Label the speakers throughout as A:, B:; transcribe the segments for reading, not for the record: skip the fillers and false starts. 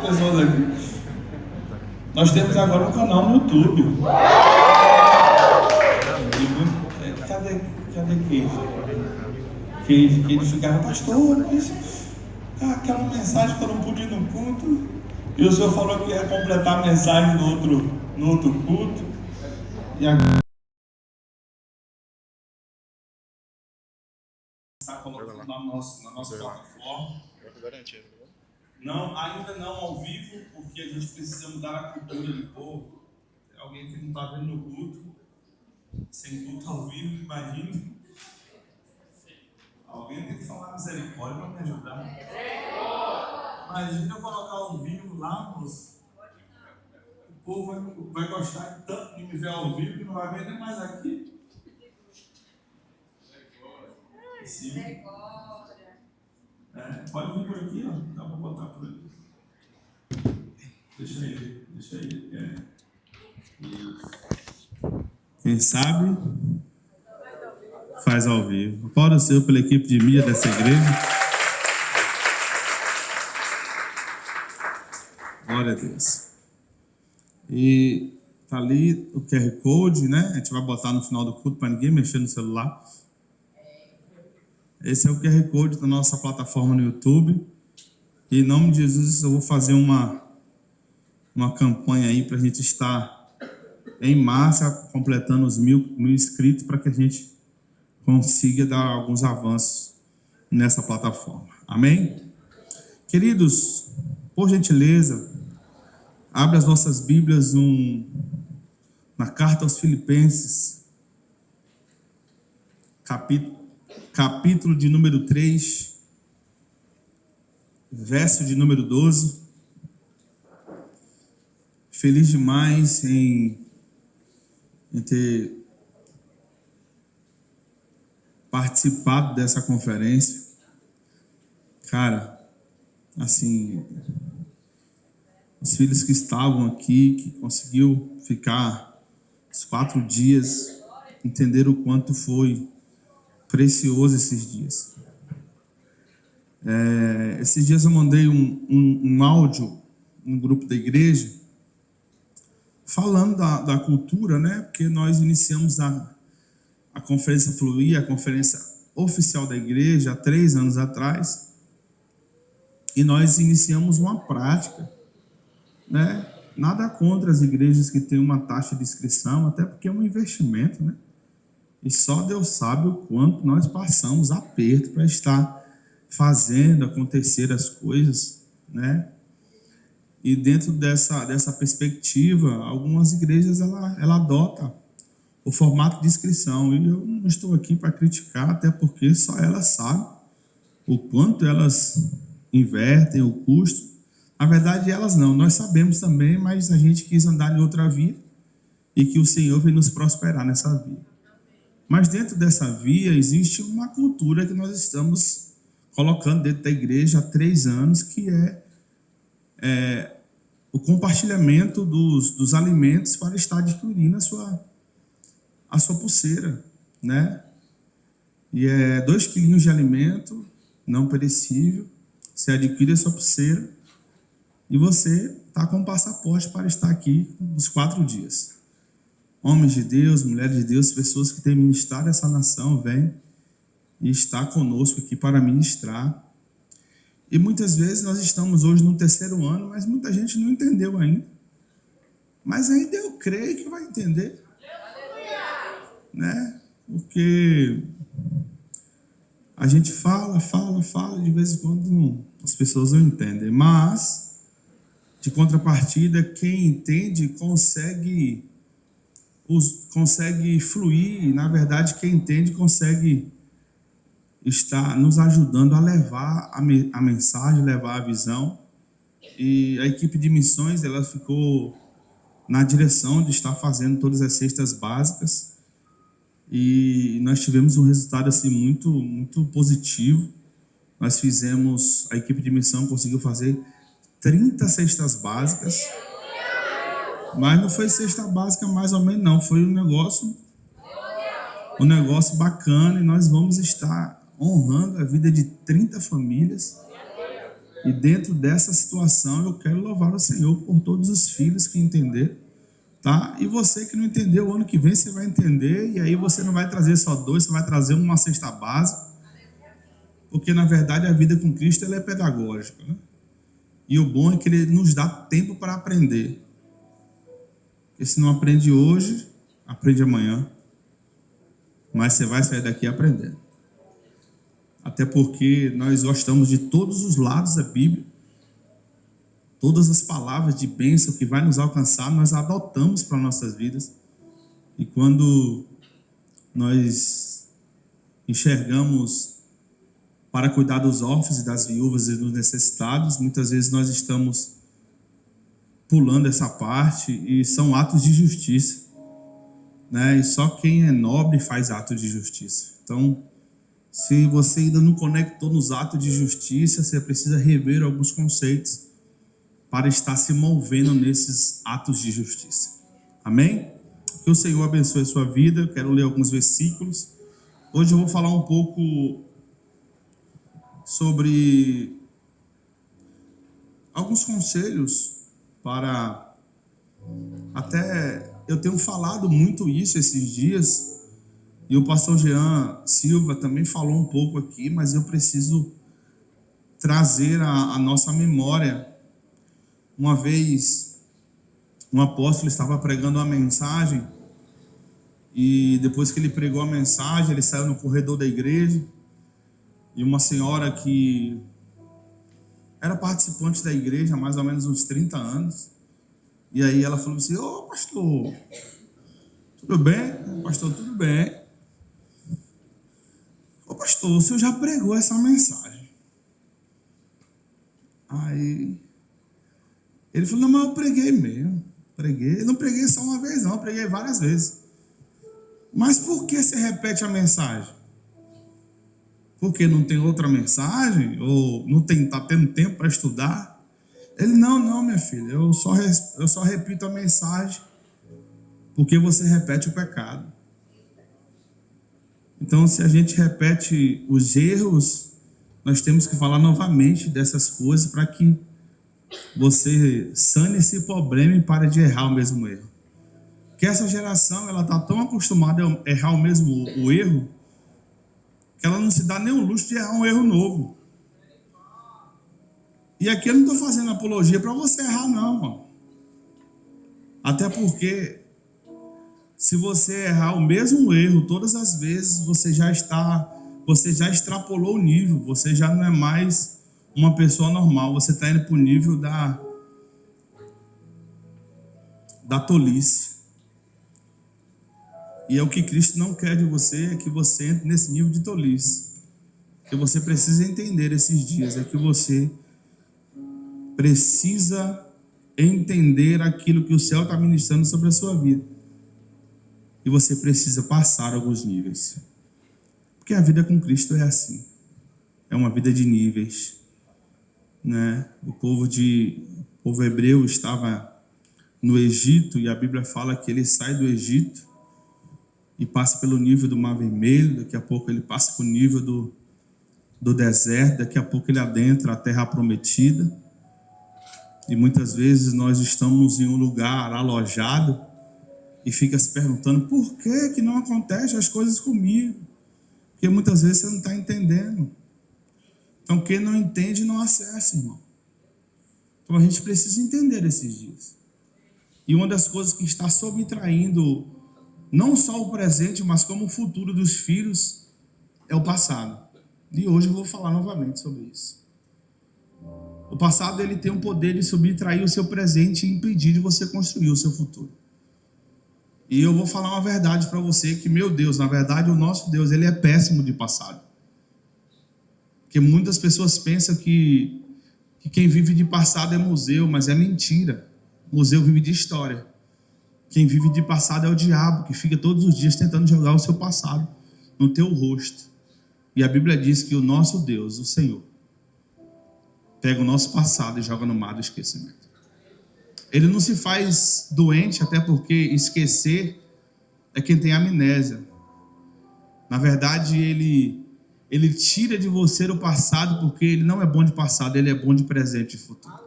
A: Pessoas aqui. Nós temos agora um canal no YouTube. Cadê Keide? Keide ficava, pastor, mas aquela mensagem que eu não pude ir no culto. E o senhor falou que ia completar a mensagem no outro culto. E agora está colocando na nossa plataforma. Não, ainda não ao vivo, porque a gente precisa mudar a cultura do povo. Tem alguém que não está vendo no culto, sem culto ao vivo, imagina. Alguém tem que falar misericórdia para me ajudar. Imagina eu colocar ao vivo lá, moço. O povo vai gostar tanto de me ver ao vivo que não vai ver nem mais aqui. Sim. Pode vir por aqui, ó. Dá para botar por ali. Deixa ele. Quem sabe faz ao vivo. Aplauda o Senhor pela equipe de mídia dessa igreja. Glória a Deus. E tá ali o QR Code, né? A gente vai botar no final do culto para ninguém mexer no celular. Esse é o QR Code da nossa plataforma no YouTube. E em nome de Jesus eu vou fazer uma campanha aí para a gente estar em massa completando os mil inscritos para que a gente consiga dar alguns avanços nessa plataforma. Amém? Queridos, por gentileza, abre as nossas Bíblias na carta aos Filipenses, capítulo de número 3, verso de número 12. Feliz demais em ter participado dessa conferência. Cara, assim, os filhos que estavam aqui, que conseguiu ficar os 4 dias, entenderam o quanto foi precioso esses dias. Esses dias eu mandei um áudio no grupo da igreja, falando da cultura, né? Porque nós iniciamos a Conferência Fluir, a conferência oficial da igreja, há 3 anos atrás, e nós iniciamos uma prática, né? Nada contra as igrejas que têm uma taxa de inscrição, até porque é um investimento, né? E só Deus sabe o quanto nós passamos aperto para estar fazendo acontecer as coisas, né? E dentro dessa perspectiva, algumas igrejas ela adota o formato de inscrição. E eu não estou aqui para criticar, até porque só elas sabem o quanto elas invertem, o custo. Na verdade, elas não, nós sabemos também, mas a gente quis andar em outra via e que o Senhor vem nos prosperar nessa via. Mas dentro dessa via existe uma cultura que nós estamos colocando dentro da igreja há 3 anos, que é o compartilhamento dos alimentos para estar adquirindo a sua pulseira, né? E 2 quilinhos de alimento não perecível, você adquire a sua pulseira e você está com um passaporte para estar aqui nos 4 dias. Homens de Deus, mulheres de Deus, pessoas que têm ministrado essa nação, vêm e está conosco aqui para ministrar. E muitas vezes nós estamos hoje no 3º ano, mas muita gente não entendeu ainda. Mas ainda eu creio que vai entender, né? Porque a gente fala, de vez em quando as pessoas não entendem. Mas, de contrapartida, quem entende consegue fluir. E, na verdade, quem entende consegue está nos ajudando a levar a mensagem, levar a visão. E a equipe de missões ela ficou na direção de estar fazendo todas as cestas básicas e nós tivemos um resultado assim muito, muito positivo. A equipe de missão conseguiu fazer 30 cestas básicas, mas não foi cesta básica mais ou menos não, foi um negócio bacana, e nós vamos estar honrando a vida de 30 famílias E dentro dessa situação eu quero louvar o Senhor por todos os filhos que entenderam, tá? E você que não entendeu, o ano que vem você vai entender, e aí você não vai trazer só 2, você vai trazer uma cesta básica, porque na verdade a vida com Cristo ela é pedagógica, né? E o bom é que Ele nos dá tempo para aprender. Porque se não aprende hoje, aprende amanhã. Mas você vai sair daqui aprendendo. Até porque nós gostamos de todos os lados da Bíblia. Todas as palavras de bênção que vai nos alcançar, nós adotamos para nossas vidas. E quando nós enxergamos para cuidar dos órfãos e das viúvas e dos necessitados, muitas vezes nós estamos pulando essa parte, e são atos de justiça, né? E só quem é nobre faz atos de justiça. Então, se você ainda não conectou nos atos de justiça, você precisa rever alguns conceitos para estar se movendo nesses atos de justiça. Amém? Que o Senhor abençoe a sua vida. Eu quero ler alguns versículos. Hoje eu vou falar um pouco sobre alguns conselhos para... Até eu tenho falado muito isso esses dias, e o pastor Jean Silva também falou um pouco aqui, mas eu preciso trazer a nossa memória. Uma vez, um apóstolo estava pregando uma mensagem, e depois que ele pregou a mensagem, ele saiu no corredor da igreja, e uma senhora que era participante da igreja há mais ou menos uns 30 anos, e aí ela falou assim: ô pastor, tudo bem? Pastor, tudo bem. Ô pastor, o senhor já pregou essa mensagem? Aí ele falou: não, mas eu preguei mesmo. Preguei. Eu não preguei só uma vez não, eu preguei várias vezes. Mas por que você repete a mensagem? Porque não tem outra mensagem? Ou não está tendo tempo para estudar? Ele: não, minha filha, eu só repito a mensagem porque você repete o pecado. Então, se a gente repete os erros, nós temos que falar novamente dessas coisas para que você sane esse problema e pare de errar o mesmo erro. Que essa geração, ela está tão acostumada a errar o erro, que ela não se dá nem o luxo de errar um erro novo. E aqui eu não estou fazendo apologia para você errar, não, irmão. Até porque, se você errar o mesmo erro todas as vezes, você já extrapolou o nível, você já não é mais uma pessoa normal, você está indo para o nível da tolice. E é o que Cristo não quer de você, é que você entre nesse nível de tolice. O que você precisa entender esses dias é que você precisa entender aquilo que o céu está ministrando sobre a sua vida. E você precisa passar alguns níveis. Porque a vida com Cristo é assim. É uma vida de níveis, né? O povo hebreu estava no Egito, e a Bíblia fala que ele sai do Egito e passa pelo nível do Mar Vermelho, daqui a pouco ele passa pelo nível do deserto, daqui a pouco ele adentra a terra prometida. E muitas vezes nós estamos em um lugar alojado e fica se perguntando: por que não acontecem as coisas comigo? Porque muitas vezes você não está entendendo. Então quem não entende não acessa, irmão. Então a gente precisa entender esses dias. E uma das coisas que está subtraindo não só o presente, mas como o futuro dos filhos, é o passado. E hoje eu vou falar novamente sobre isso. O passado, ele tem o poder de subtrair o seu presente e impedir de você construir o seu futuro. E eu vou falar uma verdade para você, que, meu Deus, na verdade, o nosso Deus, ele é péssimo de passado. Porque muitas pessoas pensam que quem vive de passado é museu, mas é mentira. Museu vive de história. Quem vive de passado é o diabo, que fica todos os dias tentando jogar o seu passado no teu rosto. E a Bíblia diz que o nosso Deus, o Senhor, pega o nosso passado e joga no mar do esquecimento. Ele não se faz doente, até porque esquecer é quem tem amnésia. Na verdade, ele Ele tira de você o passado, porque ele não é bom de passado, ele é bom de presente e futuro.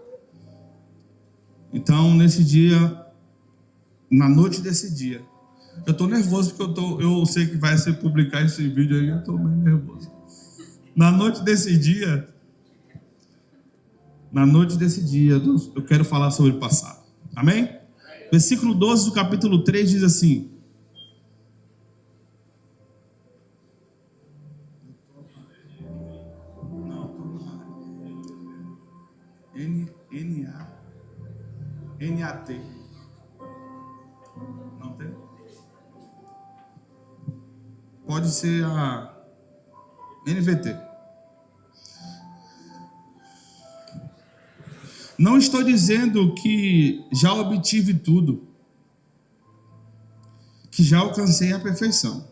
A: Então, nesse dia, na noite desse dia, eu estou nervoso porque eu sei que vai ser publicar esse vídeo aí, eu estou meio nervoso. Na noite desse dia, eu quero falar sobre o passado. Amém? Versículo 12 do capítulo 3 diz assim: NAT. Não tem? Pode ser a NVT. Não estou dizendo que já obtive tudo, que já alcancei a perfeição,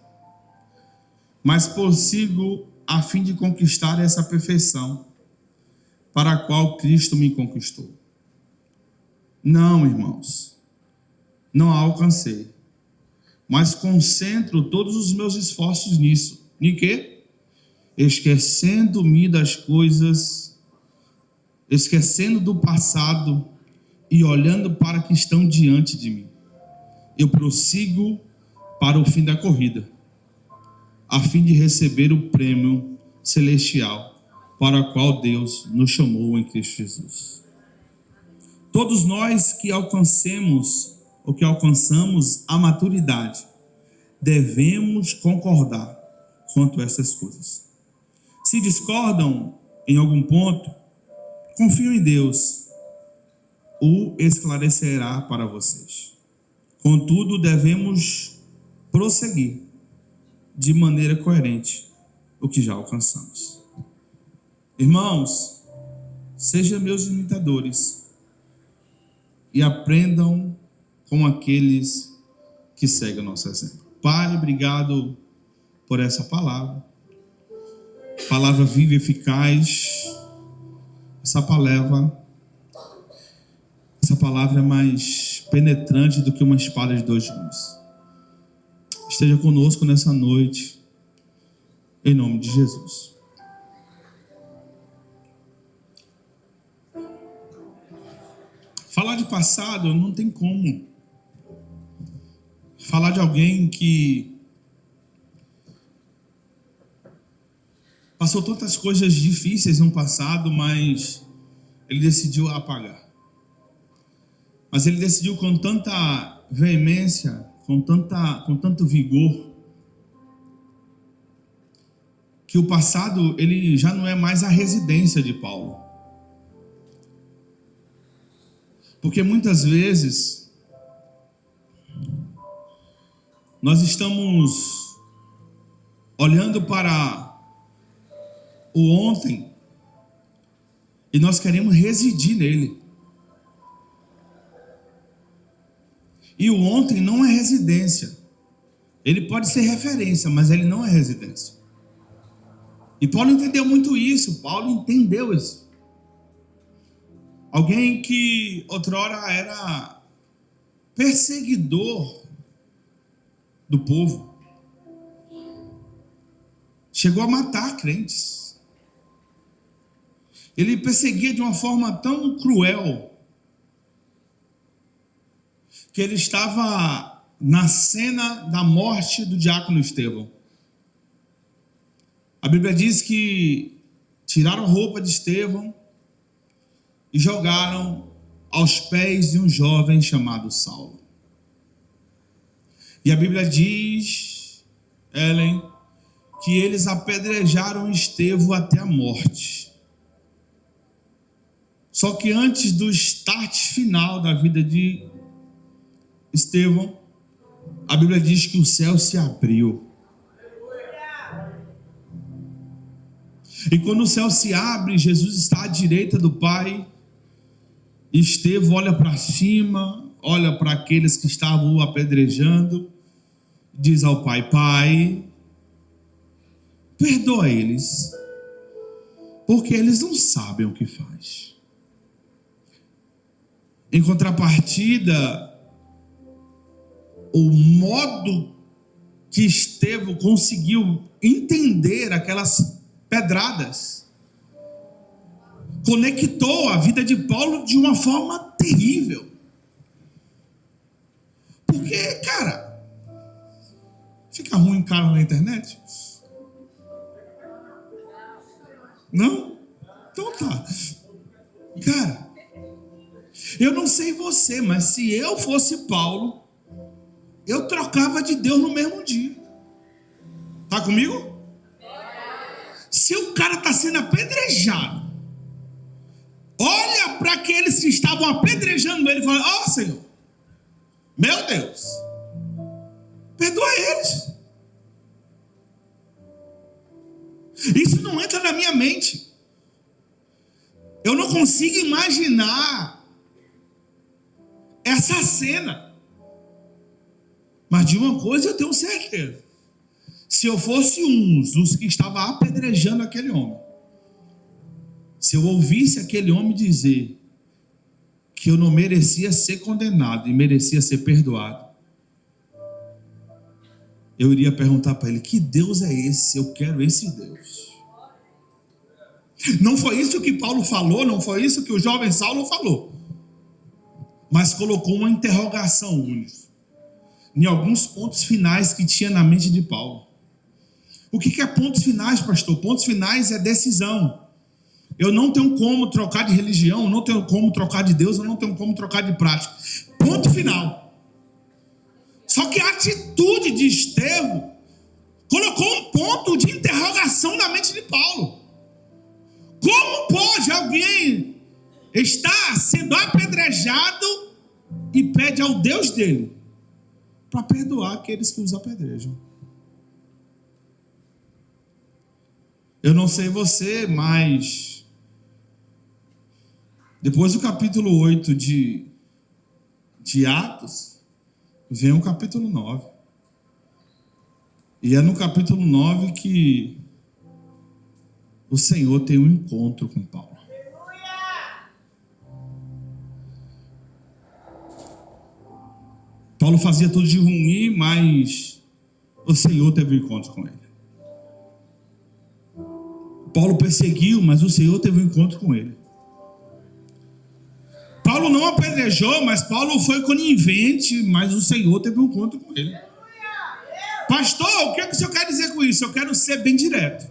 A: mas prossigo a fim de conquistar essa perfeição para a qual Cristo me conquistou. Não, irmãos, não a alcancei, mas concentro todos os meus esforços nisso. Em quê? Esquecendo-me das coisas, esquecendo do passado e olhando para o que estão diante de mim. Eu prossigo para o fim da corrida, a fim de receber o prêmio celestial para o qual Deus nos chamou em Cristo Jesus. Todos nós que alcancemos ou que alcançamos a maturidade, devemos concordar quanto a essas coisas. Se discordam em algum ponto, confio em Deus, o esclarecerá para vocês. Contudo, devemos prosseguir de maneira coerente o que já alcançamos. Irmãos, sejam meus imitadores e aprendam com aqueles que seguem o nosso exemplo. Pai, obrigado por essa palavra viva e eficaz. Essa palavra é mais penetrante do que uma espada de dois gumes. Esteja conosco nessa noite, em nome de Jesus. Falar de passado não tem como. Falar de alguém que passou tantas coisas difíceis no passado, mas ele decidiu apagar. Mas ele decidiu com tanta veemência, com tanto vigor, que o passado ele já não é mais a residência de Paulo. Porque muitas vezes nós estamos olhando para o ontem e nós queremos residir nele. E o ontem não é residência. Ele pode ser referência, mas ele não é residência. E Paulo entendeu muito isso. Paulo entendeu isso. Alguém que outrora era perseguidor do povo, chegou a matar crentes. Ele perseguia de uma forma tão cruel que ele estava na cena da morte do diácono Estevão. A Bíblia diz que tiraram a roupa de Estevão e jogaram aos pés de um jovem chamado Saulo. E a Bíblia diz, Ellen, que eles apedrejaram Estevão até a morte. Só que antes do start final da vida de Estevão, a Bíblia diz que o céu se abriu. E quando o céu se abre, Jesus está à direita do Pai. Estevão olha para cima, olha para aqueles que estavam o apedrejando, diz ao Pai: Pai, perdoa eles, porque eles não sabem o que faz. Em contrapartida, o modo que Estevão conseguiu entender aquela pedradas. Conectou a vida de Paulo de uma forma terrível. Porque, cara, fica ruim caro na internet? Não? Então tá. Cara, eu não sei você, mas se eu fosse Paulo, eu trocava de Deus no mesmo dia. Tá comigo? Se o cara está sendo apedrejado, olha para aqueles que estavam apedrejando ele e fala: ó, Senhor, meu Deus, perdoa eles. Isso não entra na minha mente. Eu não consigo imaginar essa cena. Mas de uma coisa eu tenho certeza: se eu fosse um dos que estava apedrejando aquele homem, se eu ouvisse aquele homem dizer que eu não merecia ser condenado e merecia ser perdoado, eu iria perguntar para ele: que Deus é esse? Eu quero esse Deus. Não foi isso que Paulo falou, não foi isso que o jovem Saulo falou, mas colocou uma interrogação única em alguns pontos finais que tinha na mente de Paulo. O que é pontos finais, pastor? Pontos finais é decisão. Eu não tenho como trocar de religião, não tenho como trocar de Deus, eu não tenho como trocar de prática. Ponto final. Só que a atitude de Estevão colocou um ponto de interrogação na mente de Paulo. Como pode alguém estar sendo apedrejado e pede ao Deus dele para perdoar aqueles que os apedrejam? Eu não sei você, mas depois do capítulo 8 de Atos, vem o capítulo 9. E é no capítulo 9 que o Senhor tem um encontro com Paulo. Paulo fazia tudo de ruim, mas o Senhor teve um encontro com ele. Paulo perseguiu, mas o Senhor teve um encontro com ele. Paulo não apedrejou, mas Paulo foi conivente, mas o Senhor teve um encontro com ele. Pastor, o que o senhor quer dizer com isso? Eu quero ser bem direto.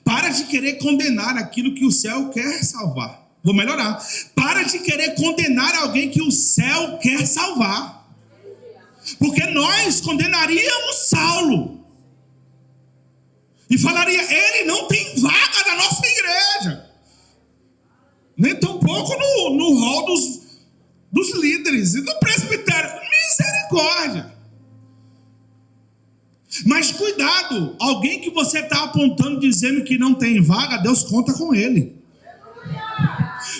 A: Para de querer condenar aquilo que o céu quer salvar. Vou melhorar. Para de querer condenar alguém que o céu quer salvar. Porque nós condenaríamos Saulo e falaria: ele não tem vaga na nossa igreja, nem tampouco no hall dos líderes e do presbitério. Misericórdia. Mas cuidado, alguém que você está apontando dizendo que não tem vaga, Deus conta com ele.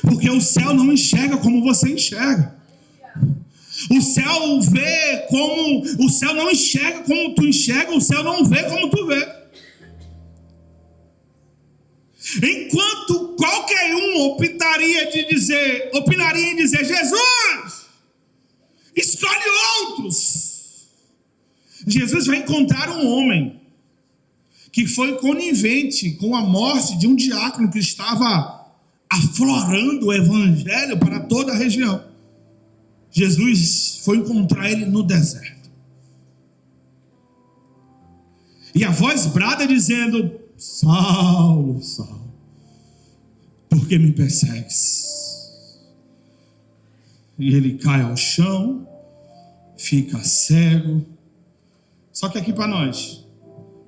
A: Porque o céu não enxerga como você enxerga. O céu vê como... O céu não enxerga como tu enxerga, o céu não vê como tu vê. Enquanto qualquer um opinaria em dizer: Jesus, escolhe outros, Jesus vai encontrar um homem que foi conivente com a morte de um diácono que estava aflorando o evangelho para toda a região. Jesus foi encontrar ele no deserto. E a voz brada dizendo: Saulo, Saulo, por que me persegues? E ele cai ao chão, fica cego. Só que aqui para nós,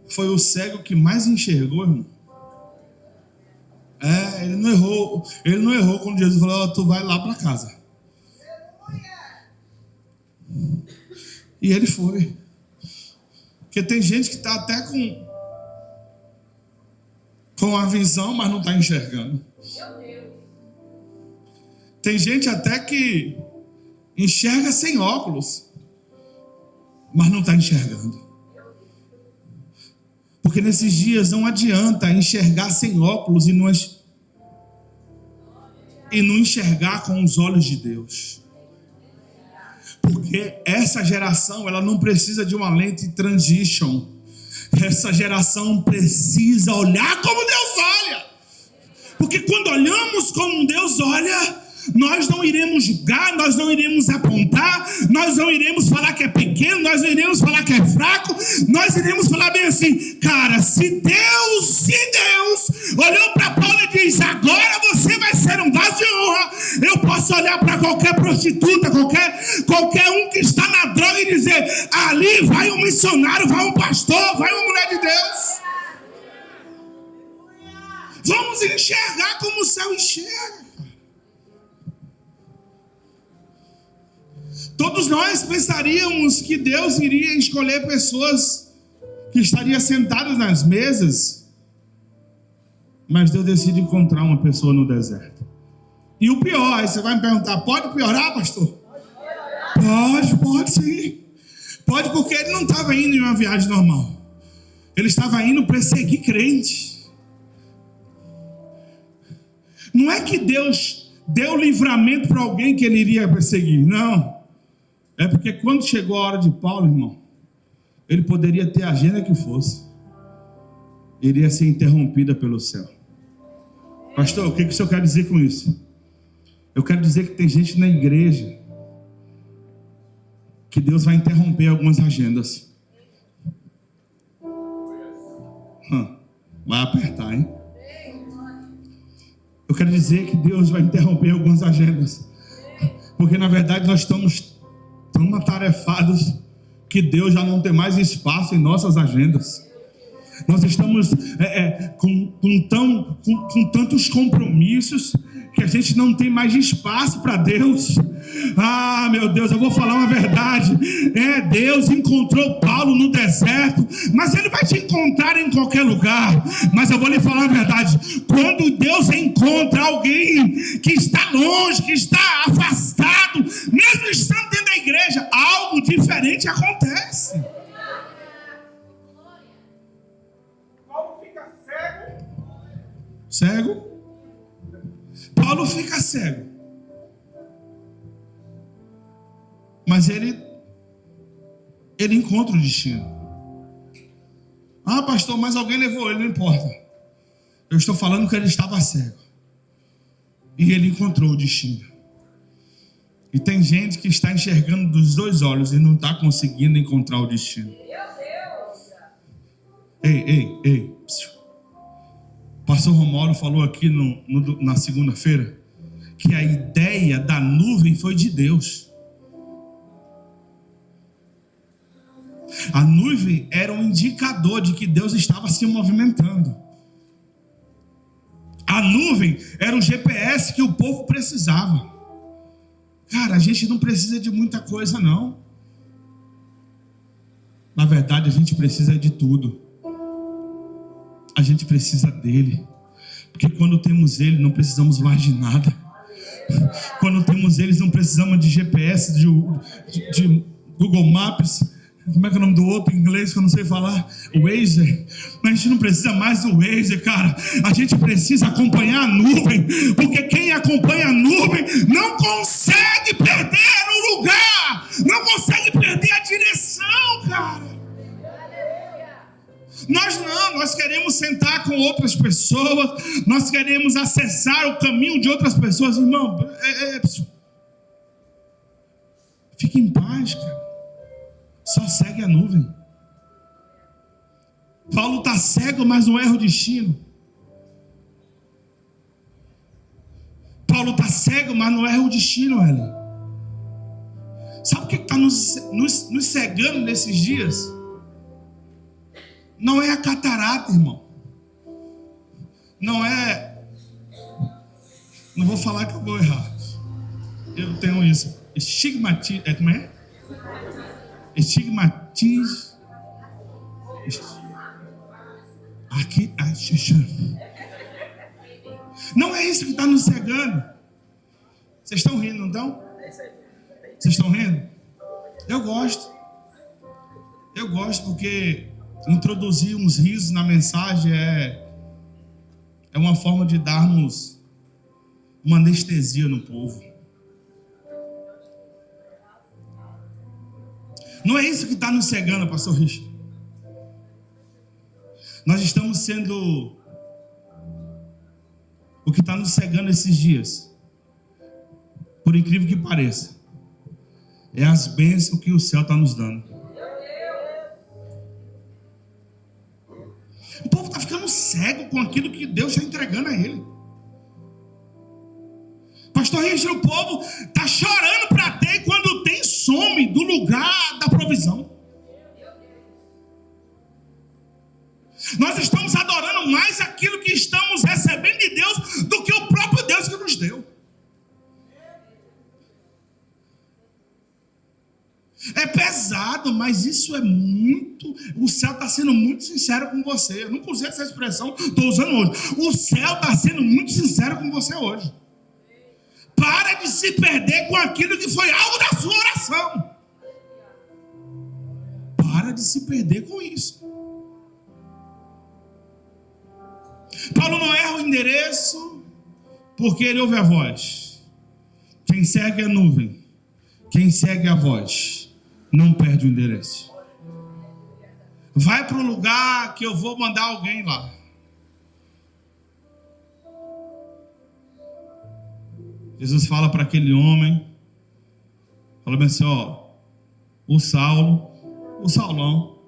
A: foi o cego que mais enxergou, irmão. Ele não errou quando Jesus falou: tu vai lá para casa. E ele foi. Porque tem gente que está até com a visão, mas não está enxergando. Tem gente até que enxerga sem óculos, mas não está enxergando. Porque nesses dias não adianta enxergar sem óculos e não enxergar com os olhos de Deus. Porque essa geração, ela não precisa de uma lente transition. Essa geração precisa olhar como Deus olha. Porque quando olhamos como Deus olha, nós não iremos julgar, nós não iremos apontar, nós não iremos falar que é pequeno, nós não iremos falar que é fraco, nós iremos falar bem assim, cara, se Deus olhou para Paulo e diz, agora você vai ser um vaso de honra, eu posso olhar para qualquer prostituta, qualquer um que está na droga e dizer, ali vai um missionário, vai um pastor, vai uma mulher de Deus. Vamos enxergar como o céu enxerga. Todos nós pensaríamos que Deus iria escolher pessoas que estariam sentadas nas mesas, mas Deus decide encontrar uma pessoa no deserto. E o pior, aí você vai me perguntar, pode piorar, pastor? Pode sim. Pode, porque ele não estava indo em uma viagem normal. Ele estava indo perseguir crente. Não é que Deus deu livramento para alguém que ele iria perseguir, não. É porque quando chegou a hora de Paulo, irmão, ele poderia ter a agenda que fosse, iria ser interrompida pelo céu. Pastor, o que o senhor quer dizer com isso? Eu quero dizer que tem gente na igreja que Deus vai interromper algumas agendas. Vai apertar, hein? Eu quero dizer que Deus vai interromper algumas agendas, porque na verdade nós estamos tão atarefados que Deus já não tem mais espaço em nossas agendas. Nós estamos com tantos compromissos que a gente não tem mais espaço para Deus. Ah, meu Deus, eu vou falar uma verdade. Deus encontrou Paulo no deserto, mas Ele vai te encontrar em qualquer lugar. Mas eu vou lhe falar a verdade. Quando Deus encontra alguém que está longe, que está afastado, mesmo estando dentro da igreja, algo diferente acontece. Cego? Paulo fica cego. Mas ele encontra o destino. Ah, pastor, mas alguém levou ele, não importa. Eu estou falando que ele estava cego. E ele encontrou o destino. E tem gente que está enxergando dos dois olhos e não está conseguindo encontrar o destino. Ei. Pastor Romualdo falou aqui na segunda-feira que a ideia da nuvem foi de Deus. A nuvem era um indicador de que Deus estava se movimentando. A nuvem era o GPS que o povo precisava. Cara, a gente não precisa de muita coisa, não. Na verdade, a gente precisa de tudo. A gente precisa dele. Porque quando temos ele, não precisamos mais de nada. Quando temos eles, não precisamos de GPS, de Google Maps. Como é que é o nome do outro em inglês que eu não sei falar? Waze. Mas a gente não precisa mais do Waze, cara. A gente precisa acompanhar a nuvem. Porque quem acompanha a nuvem não consegue perder o lugar. Não consegue perder a direção, cara. Nós queremos sentar com outras pessoas. Nós queremos acessar o caminho de outras pessoas. Irmão, fique em paz, cara. Só segue a nuvem. Paulo está cego, mas não erra o destino. Paulo está cego, mas não erra o destino, Helen. Sabe o que está nos cegando nesses dias? Não é a catarata, irmão. Não vou falar que eu vou errar. Eu tenho isso. Estigmatismo. Como é? Estigmatismo. Aqui. Não é isso que está nos cegando. Vocês estão rindo, não estão? Vocês estão rindo? Eu gosto porque introduzir uns risos na mensagem é uma forma de darmos uma anestesia no povo. Não é isso que está nos cegando, pastor Richard. sendo, o que está nos cegando esses dias, por incrível que pareça, é as bênçãos que o céu está nos dando. O povo está ficando cego com aquilo que Deus está entregando a ele. Pastor Richard, o povo está chorando para ter, e quando tem, some do lugar da provisão. Nós estamos adorando mais aquilo que estamos recebendo de Deus do que o próprio Deus que nos deu. É pesado, mas isso é muito... O céu está sendo muito sincero com você. Eu nunca usei essa expressão, estou usando hoje. O céu está sendo muito sincero com você hoje. Para de se perder com aquilo que foi algo da sua oração. Para de se perder com isso. Paulo não erra o endereço porque ele ouve a voz. Quem segue a nuvem, quem segue a voz, não perde o endereço. Vai para o lugar que eu vou mandar alguém lá. Jesus fala para aquele homem, fala bem assim, ó, o Saulão,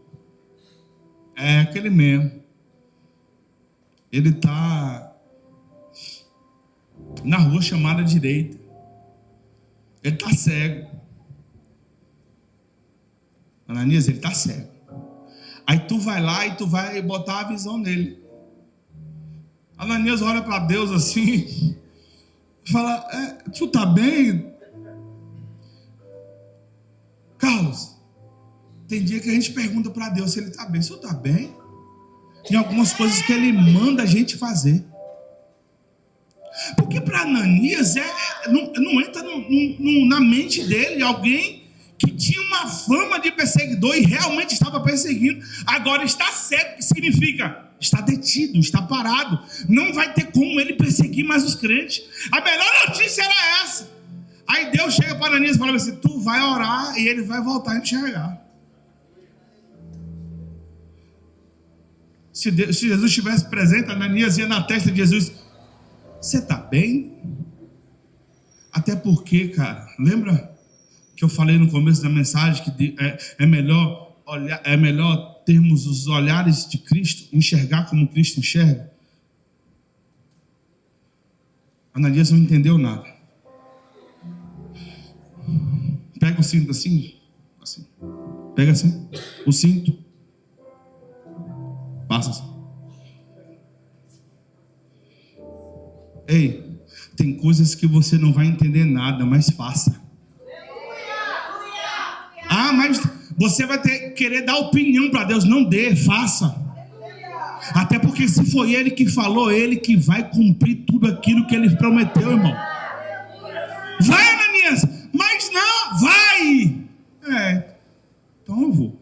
A: é aquele mesmo. Ele está na rua chamada direita. Ele está cego. Ananias, ele está cego. Aí tu vai lá e tu vai botar a visão nele. Ananias olha para Deus assim, fala, tu tá bem? Carlos, tem dia que a gente pergunta para Deus se ele está bem. Se eu está bem? Tem algumas coisas que ele manda a gente fazer. Porque para Ananias não entra na mente dele alguém que tinha uma fama de perseguidor e realmente estava perseguindo. Agora está cego, que significa está detido, está parado. Não vai ter como ele perseguir mais os crentes. A melhor notícia era essa. Aí Deus chega para Ananias e fala assim, tu vai orar e ele vai voltar a enxergar. Se Jesus estivesse presente, Ananias ia na testa de Jesus, você está bem? Até porque, cara, lembra que eu falei no começo da mensagem que é melhor olhar, é melhor termos os olhares de Cristo, enxergar como Cristo enxerga? Ananias não entendeu nada. Pega o cinto assim. Pega assim, o cinto. Passa assim. Ei, tem coisas que você não vai entender nada, mas faça. Ah, mas você vai querer dar opinião para Deus. Não dê, faça. Até porque se foi Ele que falou, Ele que vai cumprir tudo aquilo que Ele prometeu, irmão. Vai, Ananias, mas não, vai. Então eu vou.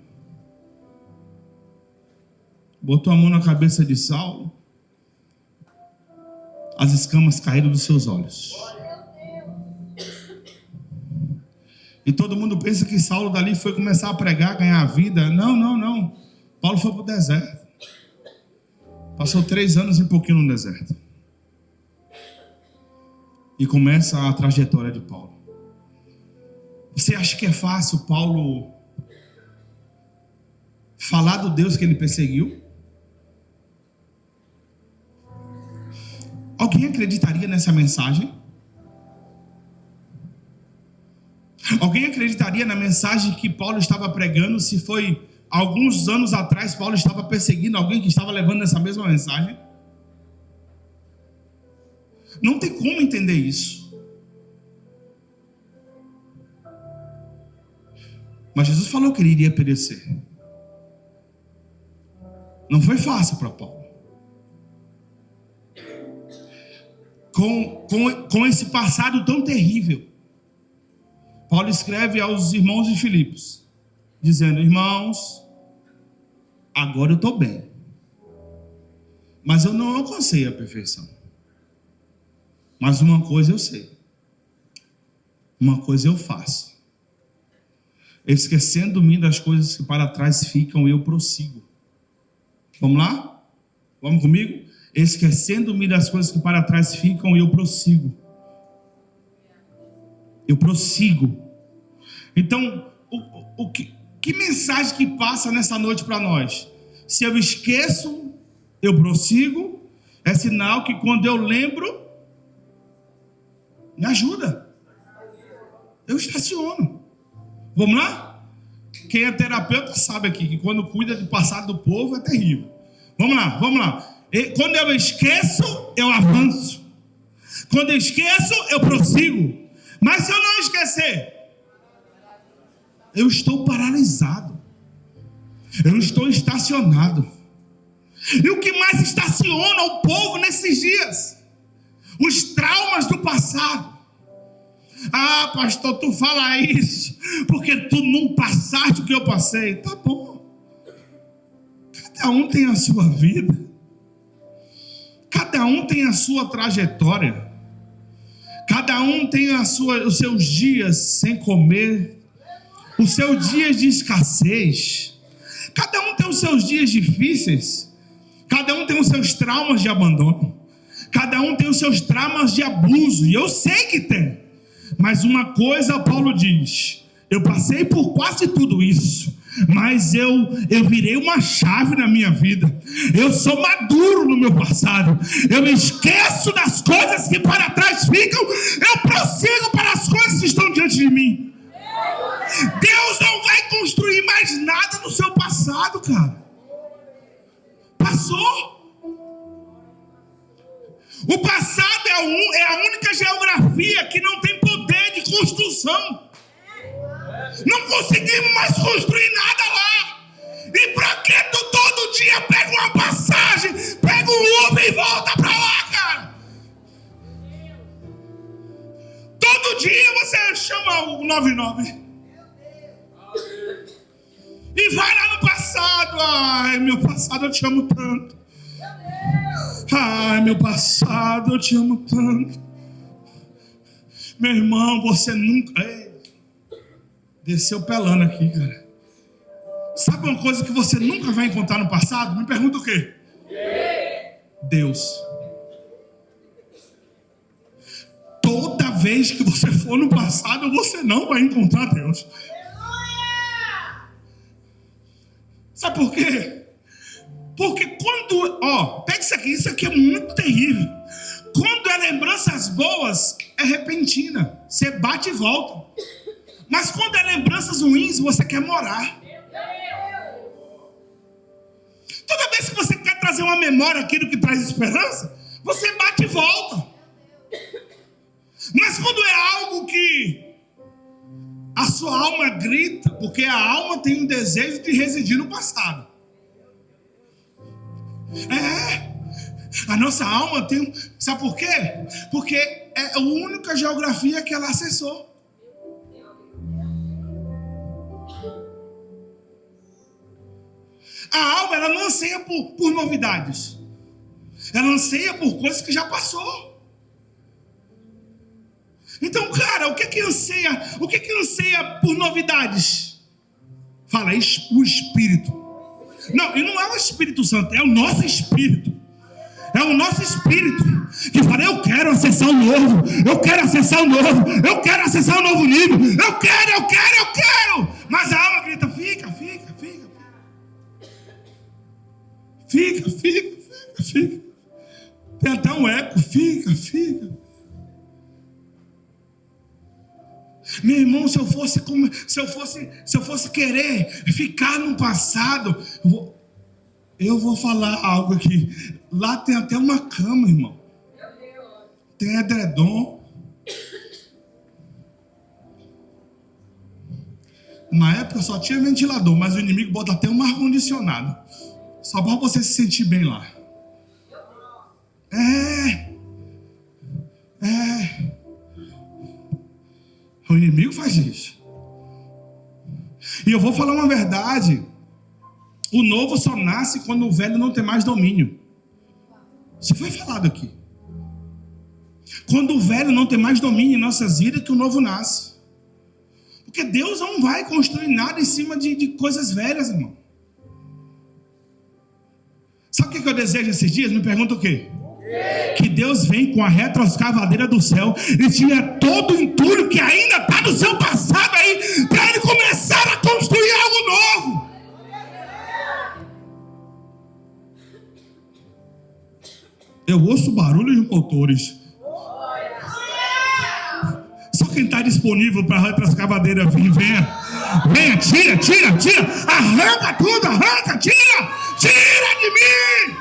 A: Botou a mão na cabeça de Saulo, as escamas caíram dos seus olhos. E todo mundo pensa que Saulo dali foi começar a pregar, ganhar a vida. Não. Paulo foi para o deserto. Passou 3 anos e pouquinho no deserto. E começa a trajetória de Paulo. Você acha que é fácil Paulo falar do Deus que ele perseguiu? Alguém acreditaria nessa mensagem? Alguém acreditaria na mensagem que Paulo estava pregando se foi alguns anos atrás Paulo estava perseguindo alguém que estava levando essa mesma mensagem? Não tem como entender isso. Mas Jesus falou que ele iria perecer. Não foi fácil para Paulo. Com esse passado tão terrível, Paulo escreve aos irmãos de Filipos, dizendo, irmãos, agora eu estou bem, mas eu não alcancei a perfeição. Mas uma coisa eu sei, uma coisa eu faço, esquecendo-me das coisas que para trás ficam, eu prossigo. Vamos lá? Vamos comigo? Esquecendo-me das coisas que para trás ficam, eu prossigo. Eu prossigo. Então, que mensagem que passa nessa noite para nós? Se eu esqueço, eu prossigo. É sinal que quando eu lembro, me ajuda. Eu estaciono. Vamos lá? Quem é terapeuta sabe aqui que quando cuida do passado do povo é terrível. Vamos lá. Quando eu esqueço, eu avanço. Quando eu esqueço, eu prossigo. Mas se eu não esquecer, eu estou paralisado. Eu estou estacionado. E o que mais estaciona o povo nesses dias? Os traumas do passado. Ah, pastor, tu fala isso porque tu não passaste o que eu passei. Tá bom. Cada um tem a sua vida. Cada um tem a sua trajetória. Cada um tem os seus dias sem comer, os seus dias de escassez. Cada um tem os seus dias difíceis. Cada um tem os seus traumas de abandono. Cada um tem os seus traumas de abuso. E eu sei que tem. Mas uma coisa Paulo diz: eu passei por quase tudo isso, mas eu virei uma chave na minha vida. Eu sou maduro no meu passado. Eu me esqueço das coisas que para trás ficam. Eu prossigo para as coisas que estão diante de mim. Deus não vai construir mais nada no seu passado, cara. Passou. O passado é a única geografia que não tem poder de construção. Não conseguimos mais construir nada lá. E pra que tu todo dia pega uma passagem, pega um Uber e volta pra lá, cara? Todo dia você chama o 99 e vai lá no passado. Ai, meu passado, eu te amo tanto. Ai, meu passado, eu te amo tanto. Meu irmão, você nunca... Desceu pelando aqui, cara. Sabe uma coisa que você nunca vai encontrar no passado? Me pergunta o quê? Deus. Toda vez que você for no passado, você não vai encontrar Deus. Sabe por quê? Porque quando... pega isso aqui é muito terrível. Quando é lembranças boas, é repentina. Você bate e volta. Mas quando é lembranças ruins, você quer morar. Toda vez que você quer trazer uma memória aquilo que traz esperança, você bate e volta. Mas quando é algo que a sua alma grita, porque a alma tem um desejo de residir no passado. A nossa alma tem... Sabe por quê? Porque é a única geografia que ela acessou. A alma, ela não anseia por novidades. Ela anseia por coisas que já passou. Então, cara, o que anseia por novidades? Fala, o Espírito. Não, e não é o Espírito Santo, é o nosso Espírito. É o nosso Espírito que fala, eu quero acessar o novo. Eu quero acessar o novo. Eu quero acessar o novo nível. Eu quero. Mas a alma grita, fica. Tem até um eco, fica. Meu irmão, se eu fosse querer ficar no passado, eu vou falar algo aqui. Lá tem até uma cama, irmão. Tem edredom. Na época só tinha ventilador, mas o inimigo bota até um ar-condicionado. Só para você se sentir bem lá. O inimigo faz isso. E eu vou falar uma verdade. O novo só nasce quando o velho não tem mais domínio. Isso foi falado aqui. Quando o velho não tem mais domínio em nossas vidas, que o novo nasce. Porque Deus não vai construir nada em cima de coisas velhas, irmão. Sabe Sabe o que eu desejo esses dias? Me pergunta o quê? Que Deus vem com a retroescavadeira do céu e tira todo o entulho que ainda está no seu passado aí, para ele começar a construir algo novo. Eu ouço barulho de motores. Só quem está disponível para a retroescavadeira vir, venha. Venha, tira. Arranca tudo, tira de mim.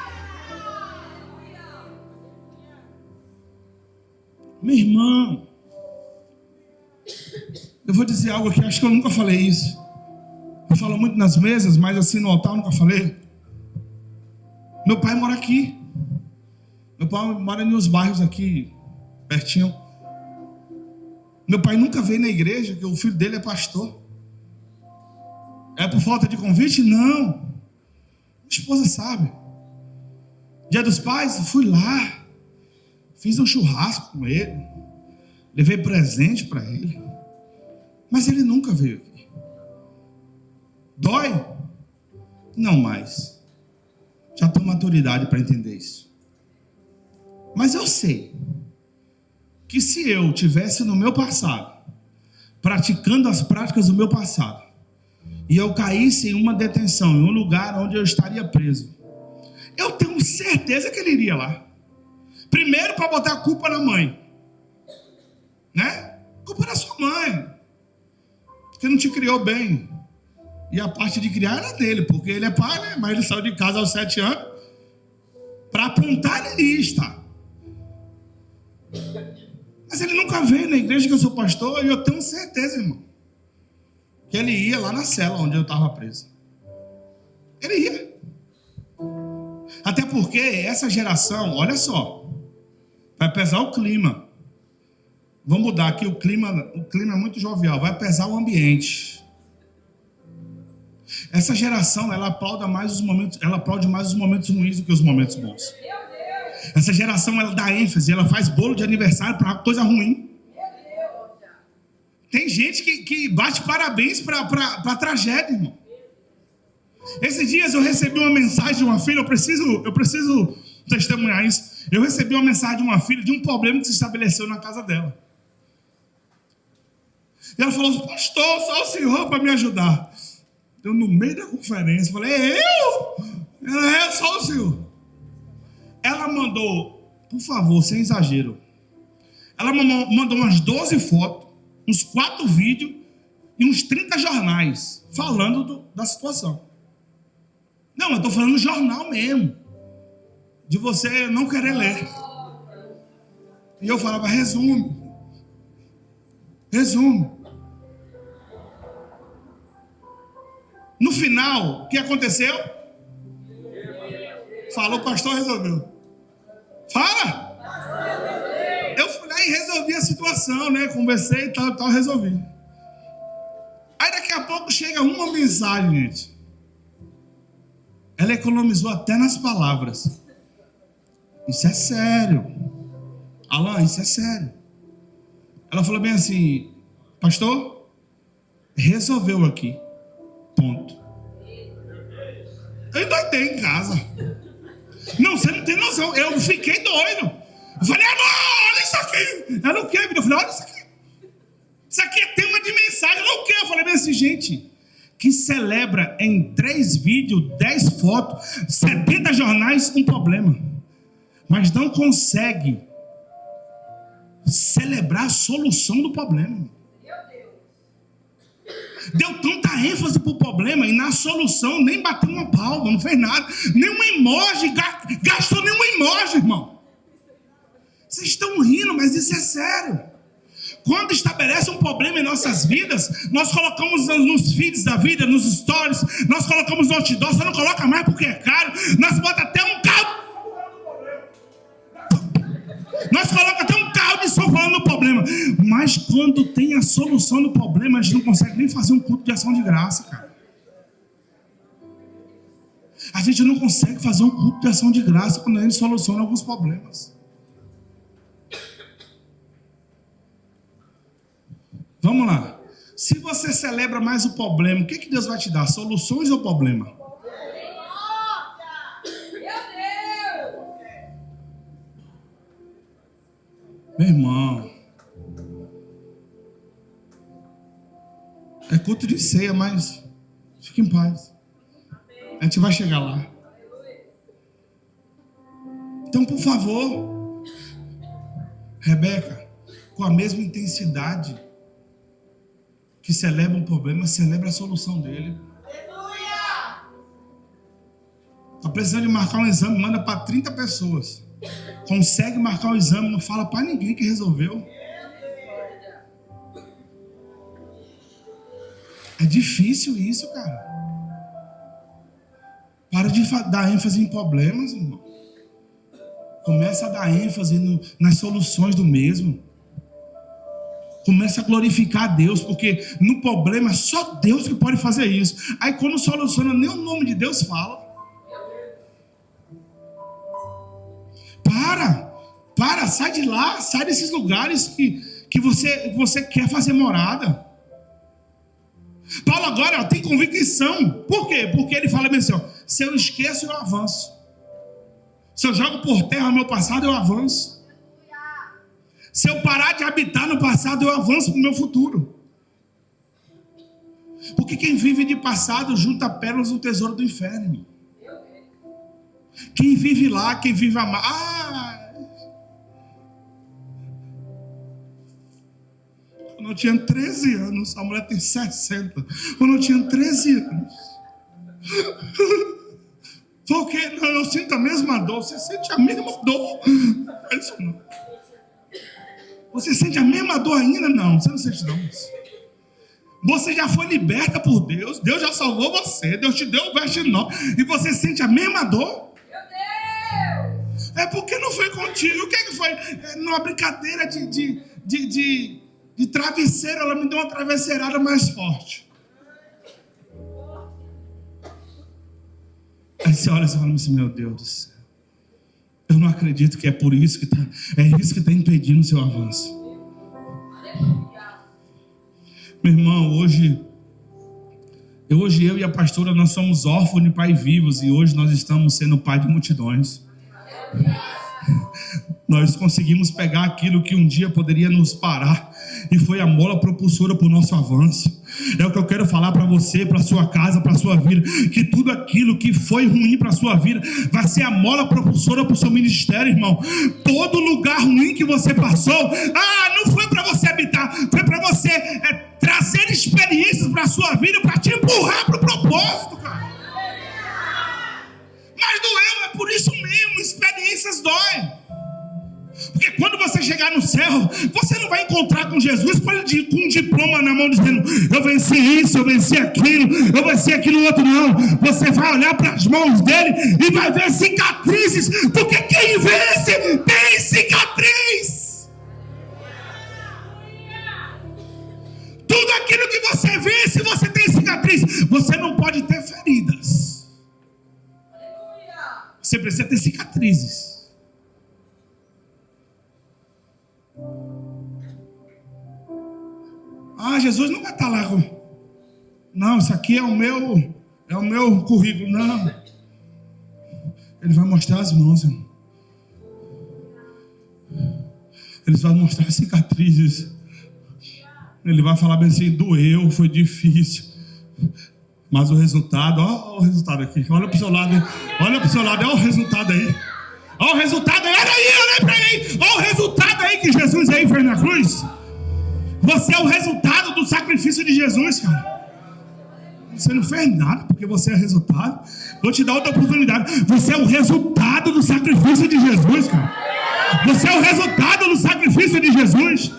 A: Meu irmão, eu vou dizer algo aqui, acho que eu nunca falei isso. Eu falo muito nas mesas, mas assim no altar eu nunca falei. Meu pai mora aqui. Meu pai mora nos bairros aqui, pertinho. Meu pai nunca veio na igreja, que o filho dele é pastor. É por falta de convite? Não. Minha esposa sabe. Dia dos Pais, eu fui lá. Fiz um churrasco com ele. Levei presente para ele. Mas ele nunca veio aqui. Dói? Não mais. Já tenho maturidade para entender isso. Mas eu sei que se eu tivesse no meu passado, praticando as práticas do meu passado, e eu caísse em uma detenção, em um lugar onde eu estaria preso, eu tenho certeza que ele iria lá. Primeiro para botar a culpa na mãe, né? Culpa da sua mãe, que não te criou bem. E a parte de criar era dele, porque ele é pai, né? Mas ele saiu de casa aos 7 anos para apontar na lista. Mas ele nunca veio na igreja que eu sou pastor, e eu tenho certeza, irmão, que ele ia lá na cela onde eu estava preso. Ele ia. Até porque essa geração, olha só, vai pesar o clima. Vamos mudar aqui, o clima é muito jovial, vai pesar o ambiente. Essa geração, ela aplaude mais os momentos ruins do que os momentos bons. Essa geração, ela dá ênfase, ela faz bolo de aniversário para coisa ruim. Tem gente que bate parabéns para tragédia, irmão. Esses dias eu recebi uma mensagem de uma filha, eu preciso testemunhar isso. Eu recebi uma mensagem de uma filha de um problema que se estabeleceu na casa dela. E ela falou: pastor, só o senhor para me ajudar. Eu, no meio da conferência, falei: é só o senhor. Ela mandou, por favor, sem exagero, ela mandou umas 12 fotos, uns 4 vídeos e uns 30 jornais falando da situação. Não, eu estou falando jornal mesmo, de você não querer ler. E eu falava: resume. No final, o que aconteceu? Falou, o pastor resolveu. Fala! Eu fui lá e resolvi a situação, né? Conversei e tal, resolvi. Aí daqui a pouco chega uma mensagem, gente. Ela economizou até nas palavras. Isso é sério. Alan, isso é sério. Ela falou bem assim: pastor, resolveu aqui. Ponto. Eu endoidei em casa. Não, você não tem noção. Eu fiquei doido. Eu falei: amor, olha isso aqui. Ela não quer, eu falei: olha isso aqui. Isso aqui é tema de mensagem. Eu não quero. Eu falei bem assim: gente, que celebra em 3 vídeos, 10 fotos, 70 jornais, um problema. Mas não consegue celebrar a solução do problema. Deu tanta ênfase pro problema e na solução nem bateu uma palma, não fez nada. Nenhum emoji, gastou nenhum emoji, irmão. Vocês estão rindo, mas isso é sério. Quando estabelece um problema em nossas vidas, nós colocamos nos feeds da vida, nos stories, nós colocamos no outdoor, você não coloca mais porque é caro, nós bota até um carro. Nós colocamos até um carro de som falando do problema. Mas quando tem a solução do problema, a gente não consegue nem fazer um culto de ação de graça, cara. A gente não consegue fazer um culto de ação de graça quando a gente soluciona alguns problemas. Vamos lá. Se você celebra mais o problema, o que Deus vai te dar? Soluções ou problema? Meu irmão, é culto de ceia, mas fique em paz. A gente vai chegar lá. Então, por favor, Rebeca, com a mesma intensidade que celebra um problema, celebra a solução dele. Está precisando de marcar um exame, manda para 30 pessoas. Consegue marcar o exame, não fala para ninguém que resolveu. É difícil isso, cara. Para de dar ênfase em problemas, irmão. Começa a dar ênfase nas soluções do mesmo. Começa a glorificar a Deus, porque no problema só Deus que pode fazer isso. Aí quando soluciona, nem o nome de Deus fala. Para, sai de lá, sai desses lugares que você quer fazer morada. Paulo agora tem convicção. Por quê? Porque ele fala bem assim, se eu esqueço, eu avanço. Se eu jogo por terra o meu passado, eu avanço. Se eu parar de habitar no passado, eu avanço para o meu futuro. Porque quem vive de passado junta pérolas no tesouro do inferno. Quem vive lá, quem vive Quando eu tinha 13 anos, a mulher tem 60. Quando eu tinha 13 anos. Porque eu sinto a mesma dor. Você sente a mesma dor? Não é isso não. Você sente a mesma dor ainda? Não, você não sente não. Você já foi liberta por Deus. Deus já salvou você. Deus te deu um veste novo. E você sente a mesma dor? Meu Deus! É porque não foi contigo. O que é que foi? Numa brincadeira de travesseiro, ela me deu uma travesseirada mais forte. Aí você olha e fala assim, meu Deus do céu. Eu não acredito que é por isso que isso que está impedindo o seu avanço. Meu irmão, hoje eu e a pastora, nós somos órfãos de pais vivos. E hoje nós estamos sendo pai de multidões. Nós conseguimos pegar aquilo que um dia poderia nos parar. E foi a mola propulsora para o nosso avanço. É o que eu quero falar para você, para sua casa, para sua vida. Que tudo aquilo que foi ruim para a sua vida vai ser a mola propulsora para o seu ministério, irmão. Todo lugar ruim que você passou, não foi para você habitar, foi para você trazer experiências para a sua vida, para te empurrar para o propósito, cara. Mas doeu, é por isso mesmo, experiências doem. Porque quando você chegar no céu, você não vai encontrar com Jesus com um diploma na mão dizendo, eu venci isso, eu venci aquilo, eu venci aquilo outro, não. Você vai olhar para as mãos dele e vai ver cicatrizes, porque quem vence tem cicatriz. Tudo aquilo que você vence, você tem cicatriz. Você não pode ter feridas. Você precisa ter cicatrizes. Jesus não vai estar lá. Não, isso aqui é o meu currículo. Não. Ele vai mostrar as mãos, irmão. Ele vai mostrar as cicatrizes. Ele vai falar bem assim, doeu, foi difícil. Mas o resultado, olha o resultado aqui. Olha para o seu lado, olha o resultado aí. Olha o resultado aí, olha para aí. Olha o resultado aí que Jesus aí fez na cruz. Você é o resultado do sacrifício de Jesus, cara. Você não fez nada porque você é resultado. Vou te dar outra oportunidade. Você é o resultado do sacrifício de Jesus, cara. Você é o resultado do sacrifício de Jesus.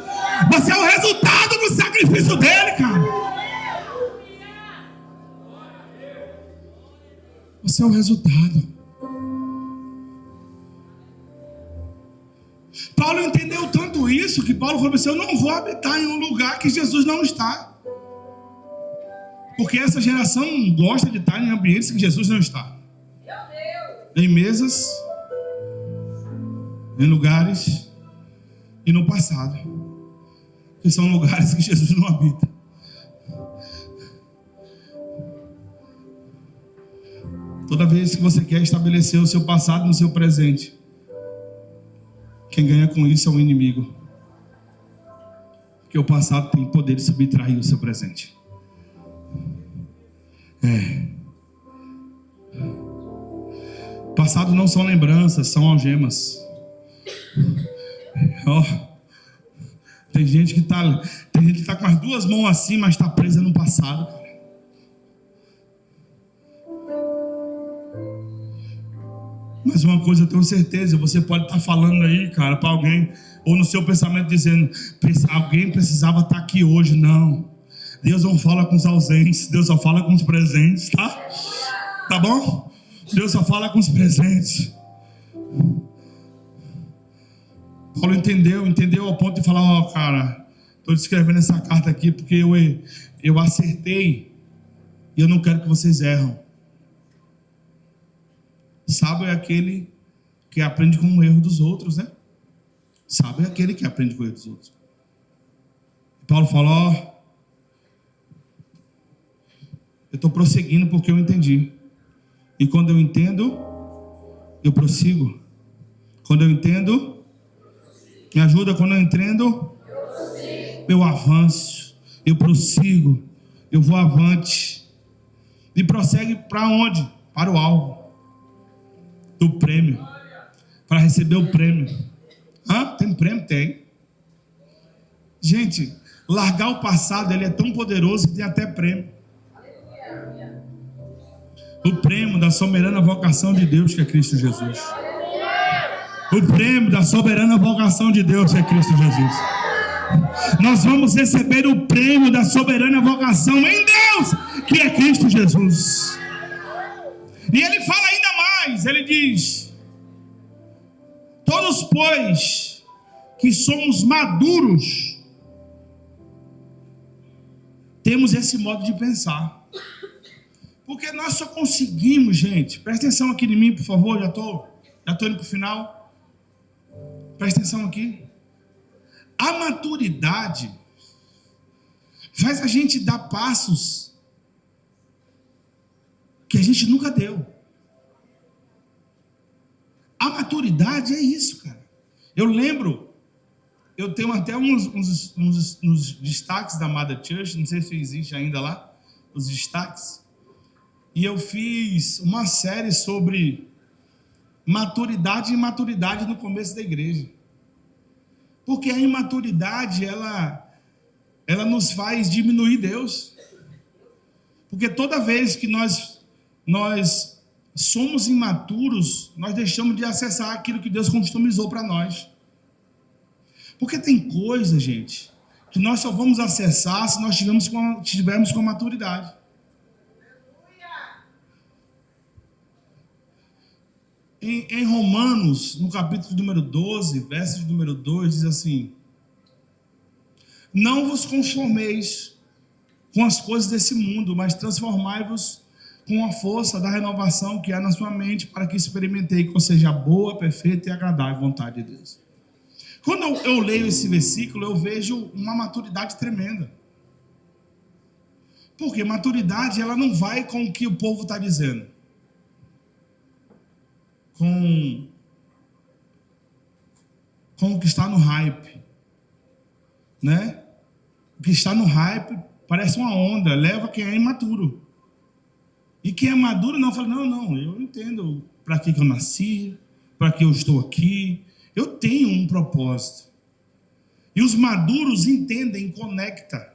A: Você é o resultado do sacrifício dele, cara. Você é o resultado. Paulo entendeu tanto isso que Paulo falou assim, eu não vou habitar em um lugar que Jesus não está. Porque essa geração gosta de estar em ambientes que Jesus não está. Em mesas, em lugares e no passado. Que são lugares que Jesus não habita. Toda vez que você quer estabelecer o seu passado no seu presente, quem ganha com isso é o inimigo.
B: Porque o passado tem poder de subtrair o seu presente. Passado não são lembranças, são algemas. Tem gente que tá com as duas mãos assim, mas está presa no passado. Mas uma coisa eu tenho certeza, você pode estar falando aí, cara, para alguém, ou no seu pensamento dizendo, alguém precisava estar aqui hoje. Não, Deus não fala com os ausentes, Deus só fala com os presentes, tá? Tá bom? Deus só fala com os presentes. Paulo entendeu ao ponto de falar, cara, estou escrevendo essa carta aqui porque eu acertei e eu não quero que vocês erram. Sábio é aquele que aprende com o erro dos outros, né? Sábio é aquele que aprende com o erro dos outros. Paulo falou, eu estou prosseguindo porque eu entendi. E quando eu entendo, eu prossigo. Quando eu entendo, me ajuda. Quando eu entendo, eu avanço, eu prossigo, eu vou avante. E prossegue para onde? Para o alvo do prêmio, para receber o prêmio. Tem prêmio? Tem. Gente, largar o passado, ele é tão poderoso que tem até prêmio. O prêmio da soberana vocação de Deus, que é Cristo Jesus. O prêmio da soberana vocação de Deus, que é Cristo Jesus. Nós vamos receber o prêmio da soberana vocação em Deus, que é Cristo Jesus. E ele fala ainda mais, ele diz, todos pois que somos maduros, temos esse modo de pensar. Porque nós só conseguimos, gente, presta atenção aqui em mim, por favor, já estou indo para o final. Presta atenção aqui. A maturidade faz a gente dar passos que a gente nunca deu. A maturidade é isso, cara. Eu lembro, eu tenho até uns destaques da Mother Church, não sei se existe ainda lá, os destaques. E eu fiz uma série sobre maturidade e imaturidade no começo da igreja. Porque a imaturidade, ela nos faz diminuir Deus. Porque toda vez que nós somos imaturos, nós deixamos de acessar aquilo que Deus customizou para nós. Porque tem coisa, gente, que nós só vamos acessar se nós tivermos com a maturidade. Em Romanos, no capítulo número 12, verso número 2, diz assim: não vos conformeis com as coisas desse mundo, mas transformai-vos com a força da renovação que há na sua mente, para que experimentei qual seja a boa, perfeita e agradável vontade de Deus. Quando eu leio esse versículo, eu vejo uma maturidade tremenda. Porque maturidade, ela não vai com o que o povo está dizendo. Com o que está no hype, né? O que está no hype parece uma onda, leva quem é imaturo. E quem é maduro não fala, não, eu entendo para que eu nasci, para que eu estou aqui, eu tenho um propósito. E os maduros entendem, conectam.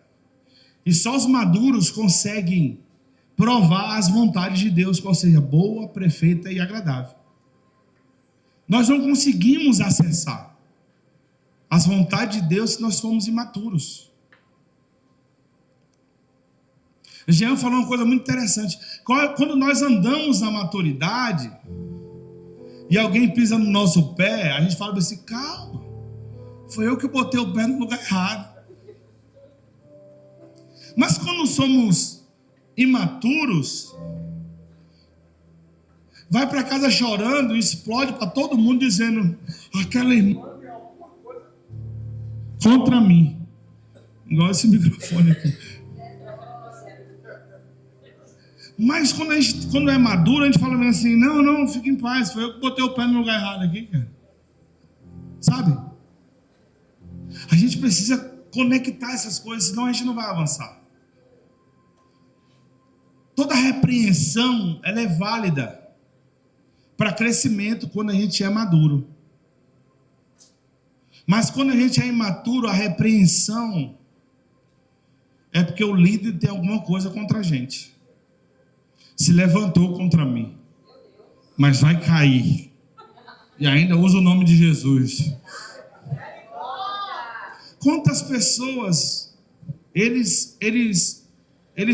B: E só os maduros conseguem provar as vontades de Deus, qual seja boa, perfeita e agradável. Nós não conseguimos acessar as vontades de Deus se nós formos imaturos. Jean falou uma coisa muito interessante. Quando nós andamos na maturidade e alguém pisa no nosso pé, a gente fala assim, calma, foi eu que botei o pé no lugar errado. Mas quando somos imaturos, vai para casa chorando e explode para todo mundo dizendo, aquela irmã tem alguma coisa contra mim. Igual esse microfone aqui. Mas quando é maduro, a gente fala assim, não, fica em paz, foi eu que botei o pé no lugar errado aqui, cara. Sabe? A gente precisa conectar essas coisas, senão a gente não vai avançar. Toda repreensão, ela é válida para crescimento quando a gente é maduro. Mas quando a gente é imaturo, a repreensão é porque o líder tem alguma coisa contra a gente. Se levantou contra mim, mas vai cair. E ainda usa o nome de Jesus. Quantas pessoas eles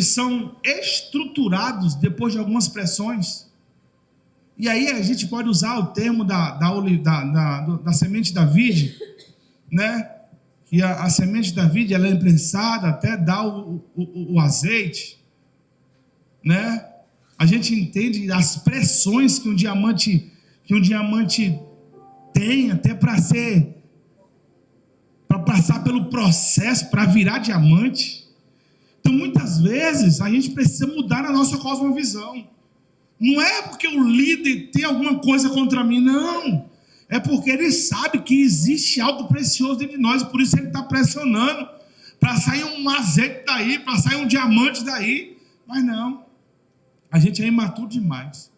B: são estruturados depois de algumas pressões? E aí a gente pode usar o termo da semente da vide, né? Que a semente da vide, ela é imprensada até dar o azeite, né? A gente entende as pressões que um diamante tem até para passar pelo processo para virar diamante. Então muitas vezes a gente precisa mudar a nossa cosmovisão. Não é porque o líder tem alguma coisa contra mim, não. É porque ele sabe que existe algo precioso dentro de nós, por isso ele está pressionando para sair um azeite daí, para sair um diamante daí. Mas não, a gente é imaturo demais.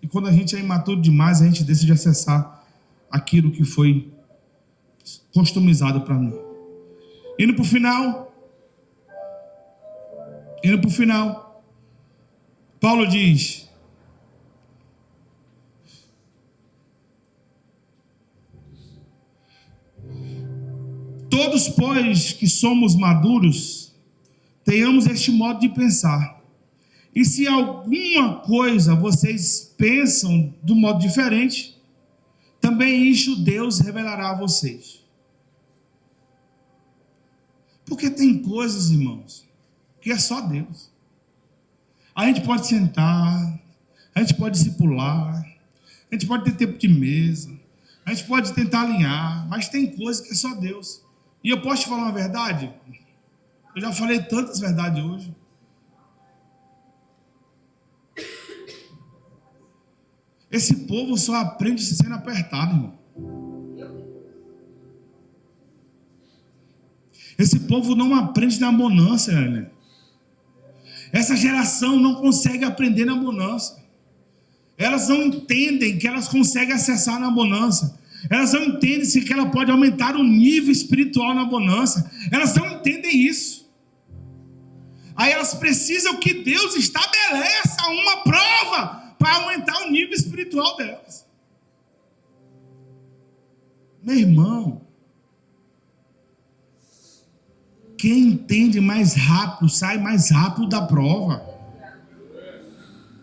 B: E quando a gente é imaturo demais, a gente decide acessar aquilo que foi customizado para mim. Indo para o final, Paulo diz: todos, pois, que somos maduros, tenhamos este modo de pensar. E se alguma coisa vocês pensam de um modo diferente, também isto Deus revelará a vocês. Porque tem coisas, irmãos, que é só Deus. A gente pode sentar, a gente pode discipular, a gente pode ter tempo de mesa, a gente pode tentar alinhar, mas tem coisas que é só Deus. E eu posso te falar uma verdade? Eu já falei tantas verdades hoje. Esse povo só aprende sendo apertado, irmão. Esse povo não aprende na bonança, né? Essa geração não consegue aprender na bonança. Elas não entendem que elas conseguem acessar na bonança. Elas não entendem que ela pode aumentar o nível espiritual na bonança. Elas não entendem isso. Aí elas precisam que Deus estabeleça uma prova para aumentar o nível espiritual delas. Meu irmão, quem entende mais rápido, sai mais rápido da prova.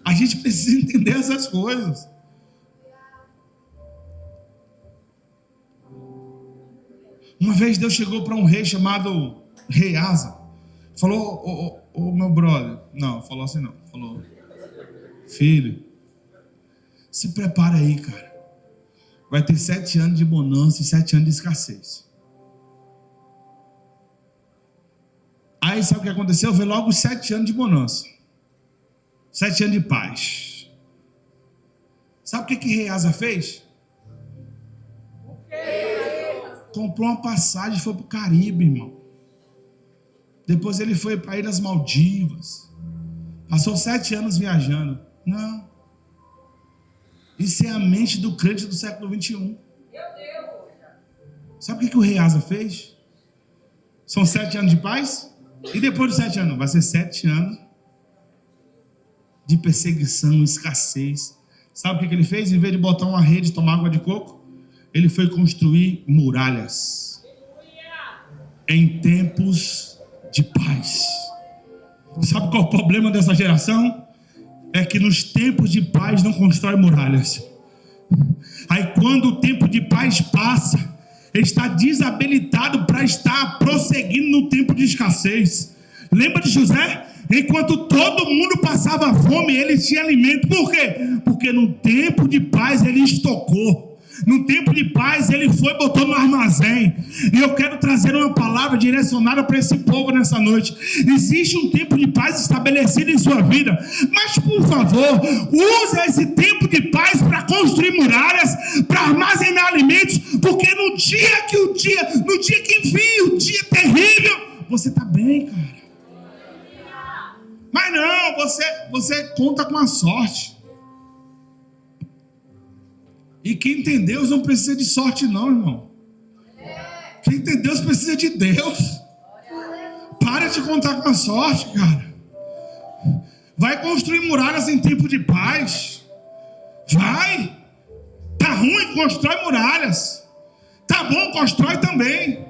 B: A gente precisa entender essas coisas. Uma vez Deus chegou para um rei chamado Rei Asa. Falou: ô meu brother. Não, falou assim não. Falou: filho, se prepara aí, cara. Vai ter 7 anos de bonança e 7 anos de escassez. Aí sabe o que aconteceu? Veio logo 7 anos de bonança. 7 anos de paz. Sabe o que Rei Asa fez? Comprou uma passagem e foi para o Caribe, irmão. Depois ele foi para Ilhas Maldivas. Passou 7 anos viajando. Não. Isso é a mente do crente do século 21. Sabe o que o Rei Asa fez? São 7 anos de paz? E depois dos 7 anos? Vai ser 7 anos de perseguição, escassez. Sabe o que ele fez? Em vez de botar uma rede e tomar água de coco, ele foi construir muralhas. Em tempos de paz. Sabe qual é o problema dessa geração? É que nos tempos de paz não constrói muralhas. Aí quando o tempo de paz passa, ele está desabilitado para estar prosseguindo no tempo de escassez. Lembra de José? Enquanto todo mundo passava fome, ele tinha alimento. Por quê? Porque no tempo de paz ele estocou. No tempo de paz, ele foi e botou no armazém. E eu quero trazer uma palavra direcionada para esse povo nessa noite. Existe um tempo de paz estabelecido em sua vida, mas por favor, use esse tempo de paz para construir muralhas, para armazenar alimentos, porque no dia que vir o dia terrível, você está bem, cara. Mas não, você conta com a sorte. E quem tem Deus não precisa de sorte não, irmão. Quem tem Deus precisa de Deus. Para de contar com a sorte, cara. Vai construir muralhas em tempo de paz. Vai. Tá ruim, constrói muralhas. Tá bom, constrói também.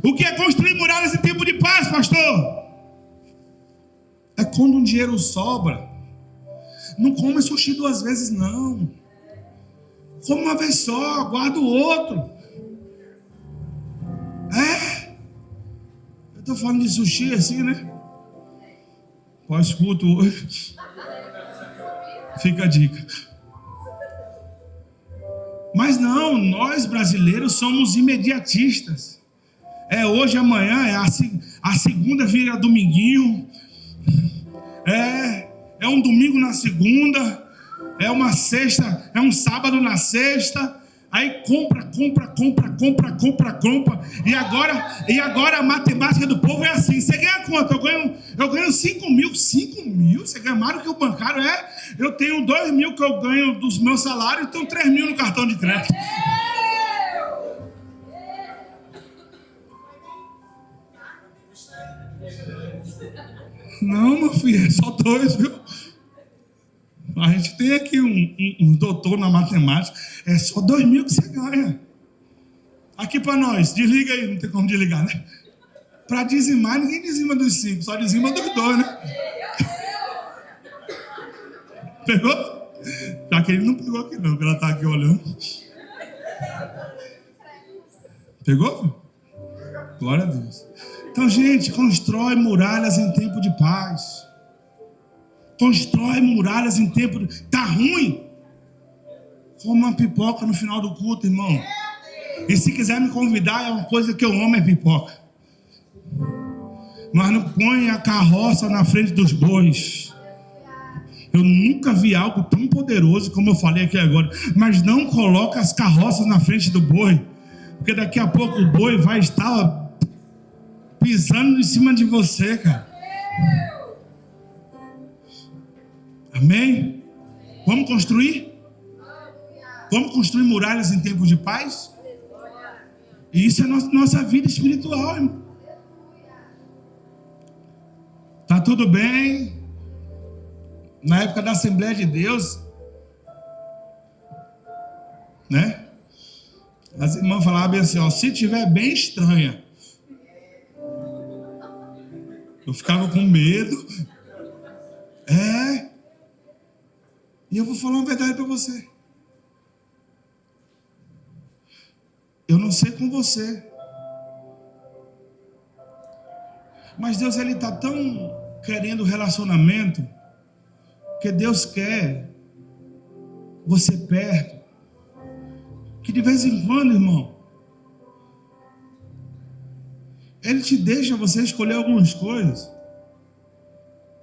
B: O que é construir muralhas em tempo de paz, pastor? É quando um dinheiro sobra. Não come sushi 2 vezes, não. Come uma vez só, guarda o outro. Eu tô falando de sushi assim, né? Pós-culto hoje. Fica a dica. Mas não, nós brasileiros somos imediatistas. É hoje, amanhã, a segunda vira dominguinho. É um domingo na segunda. É uma sexta, é um sábado na sexta. Aí compra. E agora a matemática do povo é assim. Você ganha quanto? Eu ganho 5 mil. 5 mil? Você ganha mais do que o bancário? Eu tenho 2 mil que eu ganho dos meus salários. Então 3 mil no cartão de crédito. Não, meu filho, é só 2, viu? A gente tem aqui um doutor na matemática. É só 2 mil que você ganha. Aqui para nós, desliga aí, não tem como desligar, né? Para dizimar, ninguém dizima dos 5, só dizima dos 2, né? Pegou? Já que ele não pegou aqui não, porque ela tá aqui olhando. Pegou? Glória a Deus. Então, gente, constrói muralhas em tempo de paz. Constrói muralhas em tempo de... Tá ruim? Come uma pipoca no final do culto, irmão. E se quiser me convidar, é uma coisa que eu amo, é pipoca. Mas não põe a carroça na frente dos bois. Eu nunca vi algo tão poderoso como eu falei aqui agora. Mas não coloca as carroças na frente do boi. Porque daqui a pouco o boi vai estar pisando em cima de você, cara. Amém? Vamos construir? Vamos construir muralhas em tempos de paz? E isso é nossa vida espiritual, irmão. Tá tudo bem? Na época da Assembleia de Deus, né? As irmãs falavam bem assim, ó, se tiver bem estranha. Eu ficava com medo. E eu vou falar uma verdade para você. Eu não sei com você. Mas Deus, Ele está tão querendo relacionamento, que Deus quer você perto, que de vez em quando, irmão, Ele te deixa você escolher algumas coisas,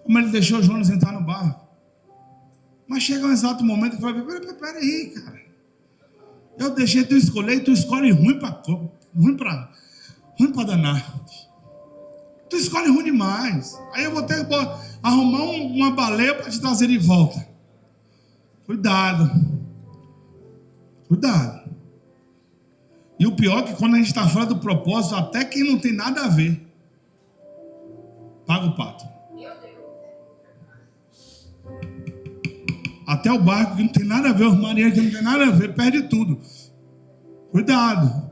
B: como Ele deixou Jonas entrar no barco. Mas chega um exato momento que fala, peraí, cara, eu deixei tu escolher e tu escolhe ruim para danar. Tu escolhe ruim demais. Aí eu vou ter que arrumar uma baleia para te trazer de volta. Cuidado. E o pior é que quando a gente está fora do propósito, até quem não tem nada a ver paga o pato. Até o barco que não tem nada a ver, os marinheiros que não tem nada a ver, perde tudo. Cuidado.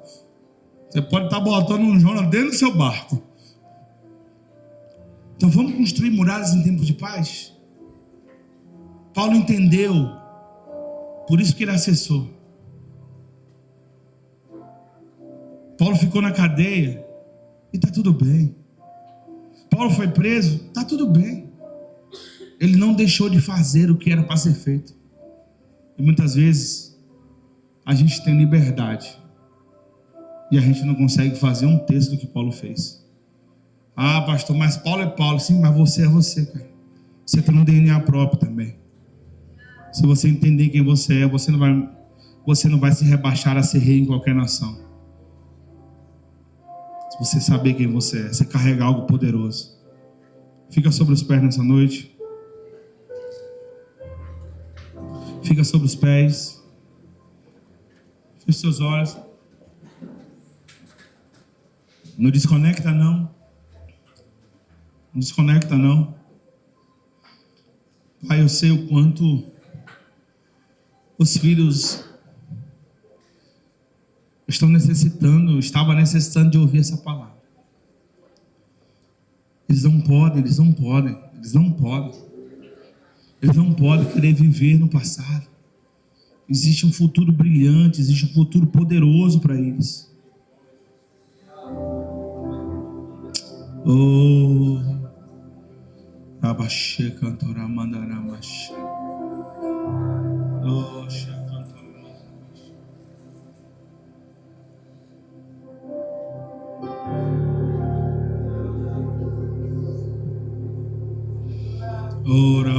B: Você pode estar botando um Jonas dentro do seu barco. Então vamos construir muralhas em tempos de paz? Paulo entendeu, por isso que ele acessou. Paulo ficou na cadeia e está tudo bem. Paulo foi preso, está tudo bem. Ele não deixou de fazer o que era para ser feito. E muitas vezes a gente tem liberdade. E a gente não consegue fazer um terço do que Paulo fez. Ah, pastor, mas Paulo é Paulo. Sim, mas você é você, cara. Você tem um DNA próprio também. Se você entender quem você é, você não vai se rebaixar a ser rei em qualquer nação. Se você saber quem você é, você carregar algo poderoso. Fica sobre os pés nessa noite. Fica sobre os pés. Feche seus olhos. Não desconecta não. Não desconecta não. Pai, eu sei o quanto os filhos estavam necessitando de ouvir essa palavra. Eles não podem querer viver no passado. Existe um futuro brilhante, existe um futuro poderoso para eles. Oh, Rabaxê cantora mandaramaxê. Oh, Ora